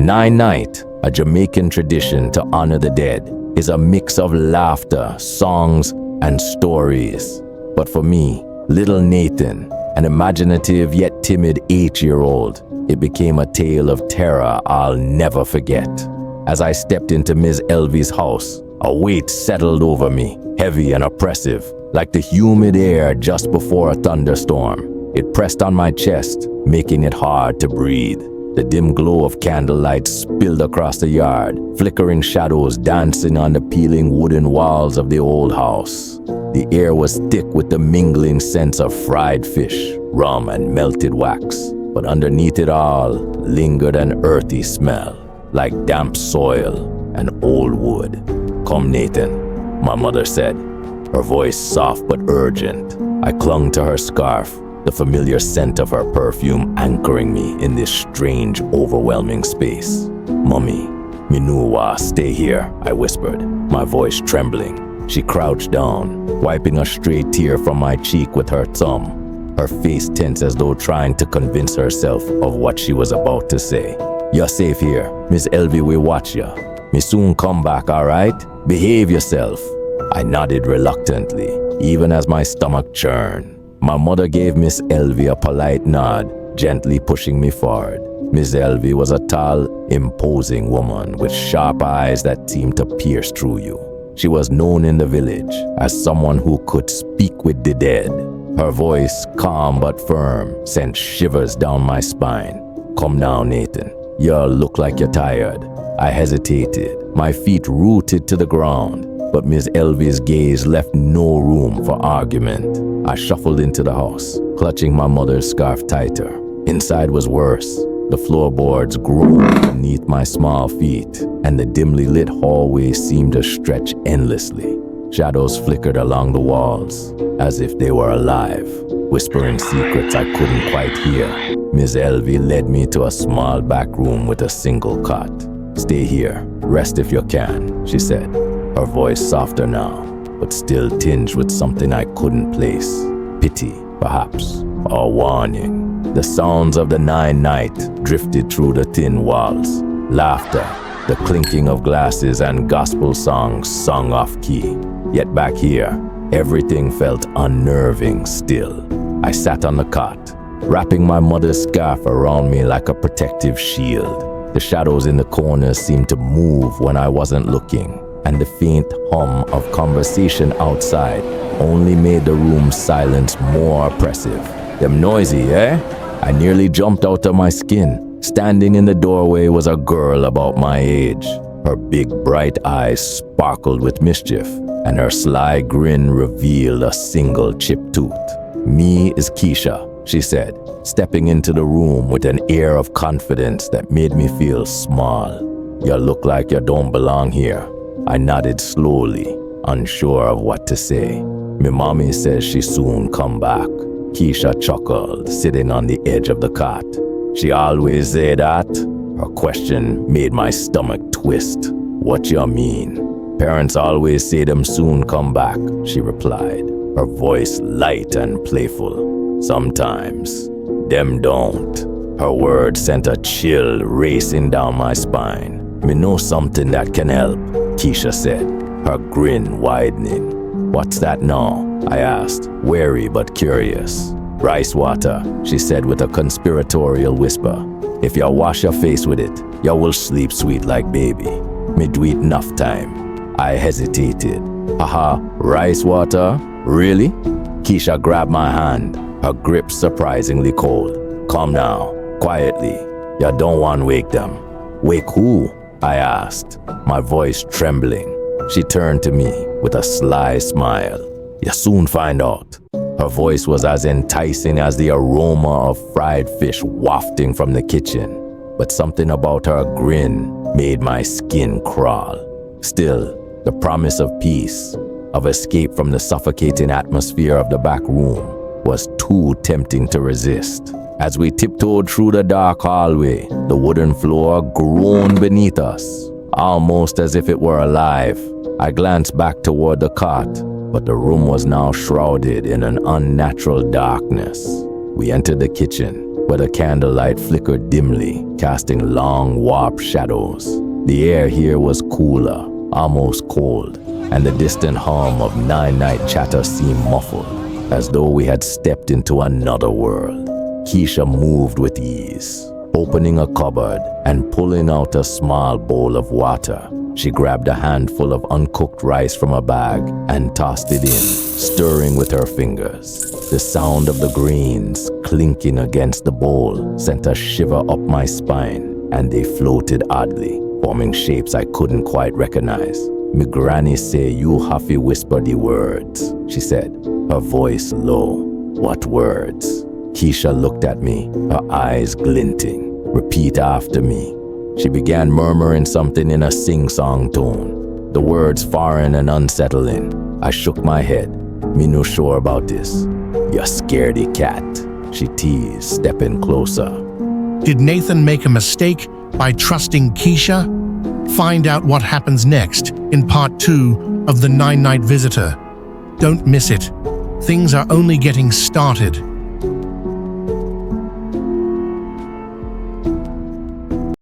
Nine-Night, a Jamaican tradition to honor the dead, is a mix of laughter, songs, and stories. But for me, little Nathan, an imaginative yet timid 8-year-old, it became a tale of terror I'll never forget. As I stepped into Ms. Elvie's house, a weight settled over me, heavy and oppressive, like the humid air just before a thunderstorm. It pressed on my chest, making it hard to breathe. The dim glow of candlelight spilled across the yard, flickering shadows dancing on the peeling wooden walls of the old house. The air was thick with the mingling scents of fried fish, rum, and melted wax. But underneath it all lingered an earthy smell, like damp soil and old wood. "Come, Nathan," my mother said, her voice soft but urgent. I clung to her scarf, the familiar scent of her perfume anchoring me in this strange, overwhelming space. "Mummy, me know stay here," I whispered, my voice trembling. She crouched down, wiping a stray tear from my cheek with her thumb, her face tense as though trying to convince herself of what she was about to say. "You're safe here. Miss Elvie will watch you. Me soon come back, all right? Behave yourself." I nodded reluctantly, even as my stomach churned. My mother gave Miss Elvie a polite nod, gently pushing me forward. Miss Elvie was a tall, imposing woman with sharp eyes that seemed to pierce through you. She was known in the village as someone who could speak with the dead. Her voice, calm but firm, sent shivers down my spine. "Come now, Nathan. You look like you're tired." I hesitated, my feet rooted to the ground, but Miss Elvie's gaze left no room for argument. I shuffled into the house, clutching my mother's scarf tighter. Inside was worse. The floorboards groaned beneath my small feet, and the dimly lit hallway seemed to stretch endlessly. Shadows flickered along the walls, as if they were alive, whispering secrets I couldn't quite hear. Miss Elvie led me to a small back room with a single cot. "Stay here, rest if you can," she said, her voice softer now, but still tinged with something I couldn't place. Pity, perhaps, or warning. The sounds of the Nine-Night drifted through the thin walls. Laughter, the clinking of glasses, and gospel songs sung off-key. Yet back here, everything felt unnerving still. I sat on the cot, wrapping my mother's scarf around me like a protective shield. The shadows in the corners seemed to move when I wasn't looking, and the faint hum of conversation outside only made the room's silence more oppressive. "Them noisy, eh?" I nearly jumped out of my skin. Standing in the doorway was a girl about my age. Her big, bright eyes sparkled with mischief, and her sly grin revealed a single chipped tooth. "Me is Keisha," she said, stepping into the room with an air of confidence that made me feel small. "You look like you don't belong here." I nodded slowly, unsure of what to say. "Me mommy says she soon come back." Keisha chuckled, sitting on the edge of the cot. "She always say that?" Her question made my stomach twist. "What you mean?" "Parents always say them soon come back," she replied, her voice light and playful. "Sometimes, them don't." Her words sent a chill racing down my spine. "Me know something that can help," Keisha said, her grin widening. "What's that now?" I asked, wary but curious. "Rice water," she said with a conspiratorial whisper. "If you wash your face with it, you will sleep sweet like baby. Me do it enough time." I hesitated. "Haha, rice water? Really?" Keisha grabbed my hand, her grip surprisingly cold. "Come now, quietly. You don't want to wake them." "Wake who?" I asked, my voice trembling. She turned to me with a sly smile. "You soon find out." Her voice was as enticing as the aroma of fried fish wafting from the kitchen, but something about her grin made my skin crawl. Still, the promise of peace, of escape from the suffocating atmosphere of the back room, was too tempting to resist. As we tiptoed through the dark hallway, the wooden floor groaned beneath us, almost as if it were alive. I glanced back toward the cot, but the room was now shrouded in an unnatural darkness. We entered the kitchen, where the candlelight flickered dimly, casting long, warped shadows. The air here was cooler, almost cold, and the distant hum of Nine-Night chatter seemed muffled, as though we had stepped into another world. Keisha moved with ease, opening a cupboard and pulling out a small bowl of water. She grabbed a handful of uncooked rice from a bag and tossed it in, stirring with her fingers. The sound of the grains clinking against the bowl sent a shiver up my spine, and they floated oddly, forming shapes I couldn't quite recognize. "Me granny say you have to whisper the words," she said, her voice low. "What words?" Keisha looked at me, her eyes glinting. "Repeat after me." She began murmuring something in a sing-song tone, the words foreign and unsettling. I shook my head. "Me no sure about this." "You scaredy cat," she teased, stepping closer. Did Nathan make a mistake by trusting Keisha? Find out what happens next in part 2 of The Nine-Night Visitor. Don't miss it. Things are only getting started.